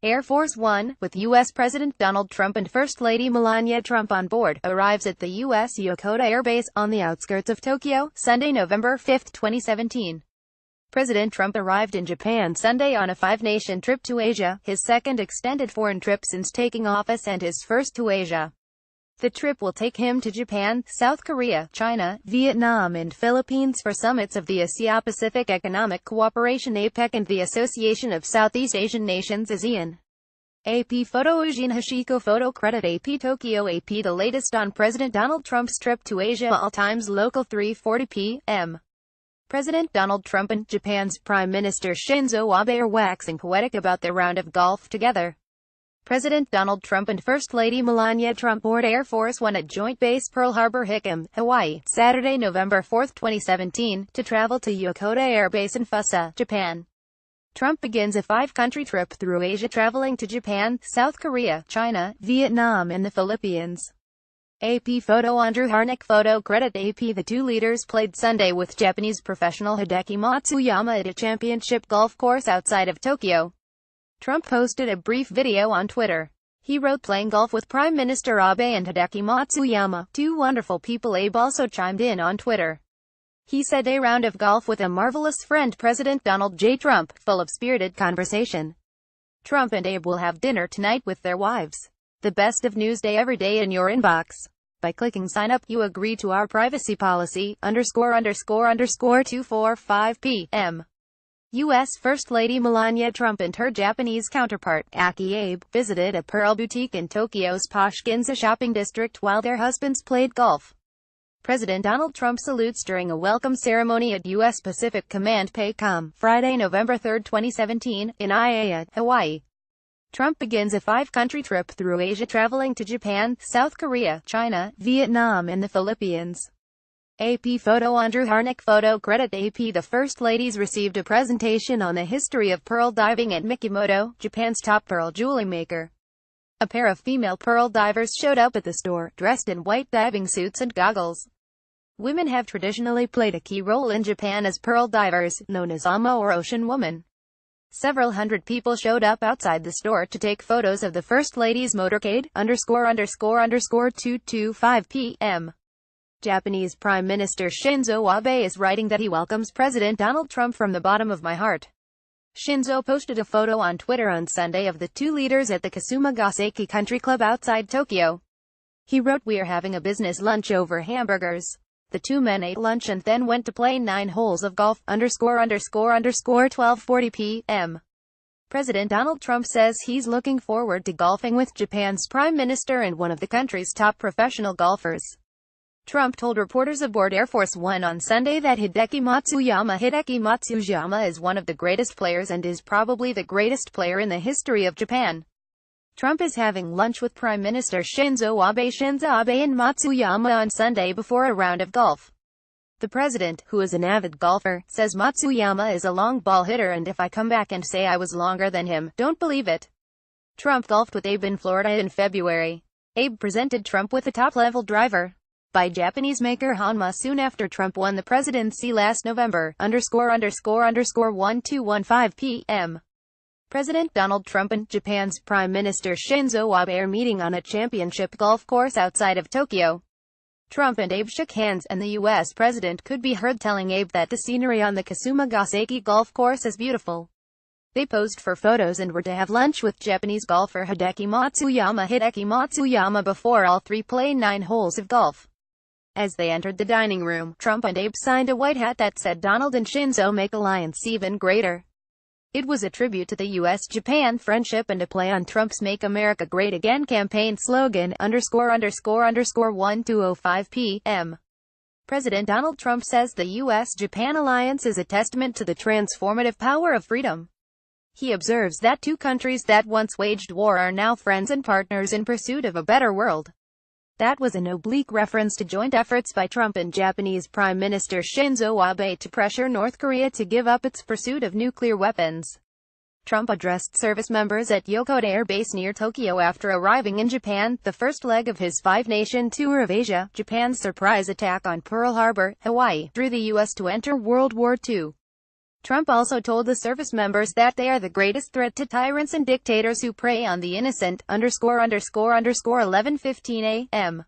Air Force One, with U.S. President Donald Trump and First Lady Melania Trump on board, arrives at the U.S. Yokota Air Base, on the outskirts of Tokyo, Sunday, November 5, 2017. President Trump arrived in Japan Sunday on a five-nation trip to Asia, his second extended foreign trip since taking office and his first to Asia. The trip will take him to Japan, South Korea, China, Vietnam and Philippines for summits of the Asia-Pacific Economic Cooperation (APEC) and the Association of Southeast Asian Nations (ASEAN). AP Photo Eugene Hashiko Photo Credit AP Tokyo AP The latest on President Donald Trump's trip to Asia. All times local 3:40 p.m. President Donald Trump and Japan's Prime Minister Shinzo Abe are waxing poetic about their round of golf together. President Donald Trump and First Lady Melania Trump board Air Force One at Joint Base Pearl Harbor, Hickam, Hawaii, Saturday, November 4, 2017, to travel to Yokota Air Base in Fusa, Japan. Trump begins a five-country trip through Asia, traveling to Japan, South Korea, China, Vietnam and the Philippines. AP Photo Andrew Harnick Photo Credit AP The two leaders played Sunday with Japanese professional Hideki Matsuyama at a championship golf course outside of Tokyo. Trump posted a brief video on Twitter. He wrote, "Playing golf with Prime Minister Abe and Hideki Matsuyama, two wonderful people." Abe also chimed in on Twitter. He said, "A round of golf with a marvelous friend, President Donald J. Trump, full of spirited conversation. Trump and Abe will have dinner tonight with their wives. The best of Newsday every day in your inbox. By clicking sign up, you agree to our privacy policy, ____245 p.m. U.S. First Lady Melania Trump and her Japanese counterpart, Aki Abe, visited a pearl boutique in Tokyo's posh Ginza shopping district while their husbands played golf. President Donald Trump salutes during a welcome ceremony at U.S. Pacific Command PACOM, Friday, November 3, 2017, in Aiea, Hawaii. Trump begins a five-country trip through Asia, traveling to Japan, South Korea, China, Vietnam and the Philippines. AP Photo Andrew Harnick Photo Credit AP The First Ladies received a presentation on the history of pearl diving at Mikimoto, Japan's top pearl jewelry maker. A pair of female pearl divers showed up at the store, dressed in white diving suits and goggles. Women have traditionally played a key role in Japan as pearl divers, known as Ama or Ocean Woman. Several hundred people showed up outside the store to take photos of the First Lady's motorcade, ____225 p.m. Japanese Prime Minister Shinzo Abe is writing that he welcomes President Donald Trump from the bottom of my heart. Shinzo posted a photo on Twitter on Sunday of the two leaders at the Kasumigaseki Country Club outside Tokyo. He wrote, "We are having a business lunch over hamburgers." The two men ate lunch and then went to play 9 holes of golf, ____1240 p.m. President Donald Trump says he's looking forward to golfing with Japan's Prime Minister and one of the country's top professional golfers. Trump told reporters aboard Air Force One on Sunday that Hideki Matsuyama is one of the greatest players and is probably the greatest player in the history of Japan. Trump is having lunch with Prime Minister Shinzo Abe and Matsuyama on Sunday before a round of golf. The president, who is an avid golfer, says Matsuyama is a long ball hitter and if I come back and say I was longer than him, don't believe it. Trump golfed with Abe in Florida in February. Abe presented Trump with a top-level driver by Japanese maker Hanma soon after Trump won the presidency last November, ____1215 p.m. President Donald Trump and Japan's Prime Minister Shinzo Abe are meeting on a championship golf course outside of Tokyo. Trump and Abe shook hands, and the U.S. president could be heard telling Abe that the scenery on the Kasumigaseki golf course is beautiful. They posed for photos and were to have lunch with Japanese golfer Hideki Matsuyama before all three played 9 holes of golf. As they entered the dining room, Trump and Abe signed a white hat that said "Donald and Shinzo make alliance even greater." It was a tribute to the U.S.-Japan friendship and a play on Trump's Make America Great Again campaign slogan, ____1205 p.m. President Donald Trump says the U.S.-Japan alliance is a testament to the transformative power of freedom. He observes that two countries that once waged war are now friends and partners in pursuit of a better world. That was an oblique reference to joint efforts by Trump and Japanese Prime Minister Shinzo Abe to pressure North Korea to give up its pursuit of nuclear weapons. Trump addressed service members at Yokota Air Base near Tokyo after arriving in Japan, the first leg of his five-nation tour of Asia. Japan's surprise attack on Pearl Harbor, Hawaii, drew the U.S. to enter World War II. Trump also told the service members that they are the greatest threat to tyrants and dictators who prey on the innocent. 11:15 a.m.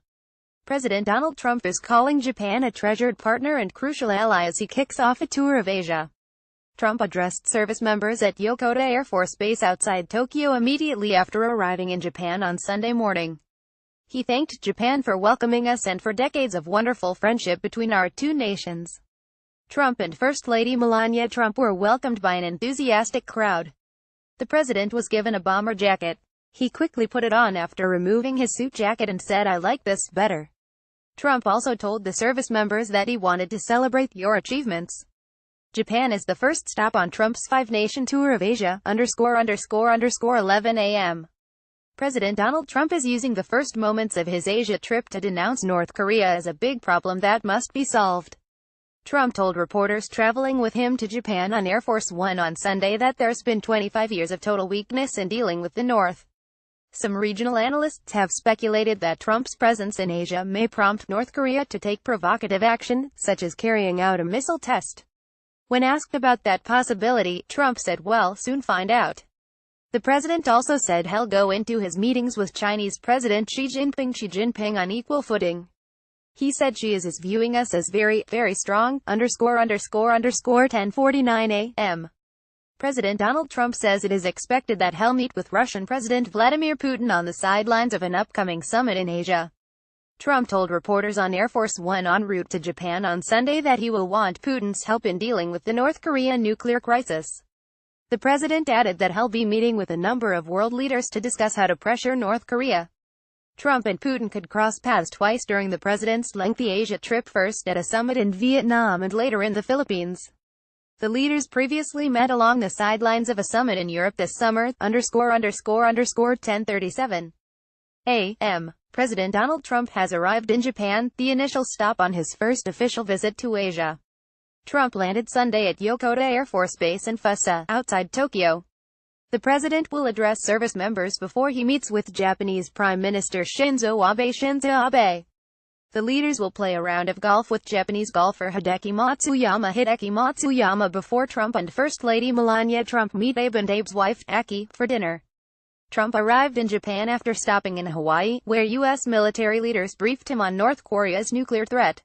President Donald Trump is calling Japan a treasured partner and crucial ally as he kicks off a tour of Asia. Trump addressed service members at Yokota Air Force Base outside Tokyo immediately after arriving in Japan on Sunday morning. He thanked Japan for welcoming us and for decades of wonderful friendship between our two nations. Trump and First Lady Melania Trump were welcomed by an enthusiastic crowd. The president was given a bomber jacket. He quickly put it on after removing his suit jacket and said, "I like this better." Trump also told the service members that he wanted to celebrate your achievements. Japan is the first stop on Trump's five-nation tour of Asia. 11 a.m. President Donald Trump is using the first moments of his Asia trip to denounce North Korea as a big problem that must be solved. Trump told reporters traveling with him to Japan on Air Force One on Sunday that there's been 25 years of total weakness in dealing with the North. Some regional analysts have speculated that Trump's presence in Asia may prompt North Korea to take provocative action, such as carrying out a missile test. When asked about that possibility, Trump said, "Well, soon find out." The president also said he'll go into his meetings with Chinese President Xi Jinping on equal footing. He said Xi is viewing us as very, very strong. 10:49 a.m. President Donald Trump says it is expected that he'll meet with Russian President Vladimir Putin on the sidelines of an upcoming summit in Asia. Trump told reporters on Air Force One en route to Japan on Sunday that he will want Putin's help in dealing with the North Korea nuclear crisis. The president added that he'll be meeting with a number of world leaders to discuss how to pressure North Korea. Trump and Putin could cross paths twice during the president's lengthy Asia trip, first at a summit in Vietnam and later in the Philippines. The leaders previously met along the sidelines of a summit in Europe this summer. 10:37 a.m. President Donald Trump has arrived in Japan, the initial stop on his first official visit to Asia. Trump landed Sunday at Yokota Air Force Base in Fusa, outside Tokyo. The president will address service members before he meets with Japanese Prime Minister Shinzo Abe. The leaders will play a round of golf with Japanese golfer Hideki Matsuyama before Trump and First Lady Melania Trump meet Abe and Abe's wife, Aki, for dinner. Trump arrived in Japan after stopping in Hawaii, where U.S. military leaders briefed him on North Korea's nuclear threat.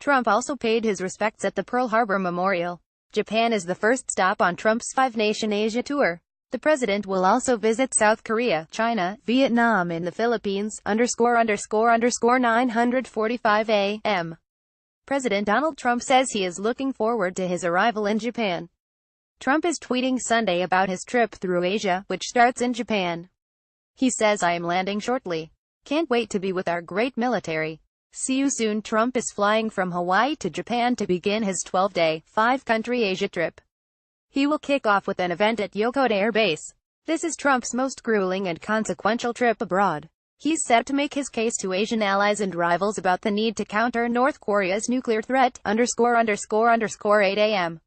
Trump also paid his respects at the Pearl Harbor Memorial. Japan is the first stop on Trump's five-nation Asia tour. The president will also visit South Korea, China, Vietnam and the Philippines. 9:45 a.m. President Donald Trump says he is looking forward to his arrival in Japan. Trump is tweeting Sunday about his trip through Asia, which starts in Japan. He says, "I am landing shortly. Can't wait to be with our great military. See you soon." Trump is flying from Hawaii to Japan to begin his 12-day, five-country Asia trip. He will kick off with an event at Yokota Air Base. This is Trump's most grueling and consequential trip abroad. He's set to make his case to Asian allies and rivals about the need to counter North Korea's nuclear threat. 8 a.m.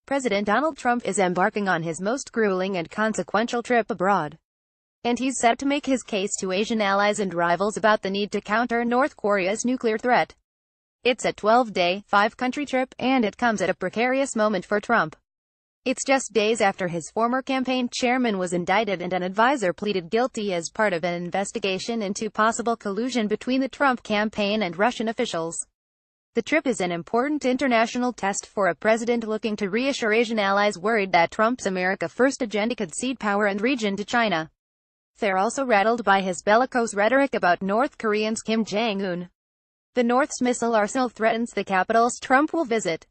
President Donald Trump is embarking on his most grueling and consequential trip abroad. And he's set to make his case to Asian allies and rivals about the need to counter North Korea's nuclear threat. It's a 12-day, five-country trip, and it comes at a precarious moment for Trump. It's just days after his former campaign chairman was indicted and an advisor pleaded guilty as part of an investigation into possible collusion between the Trump campaign and Russian officials. The trip is an important international test for a president looking to reassure Asian allies worried that Trump's America First agenda could cede power and region to China. They're also rattled by his bellicose rhetoric about North Koreans Kim Jong-un. The North's missile arsenal threatens the capitals Trump will visit.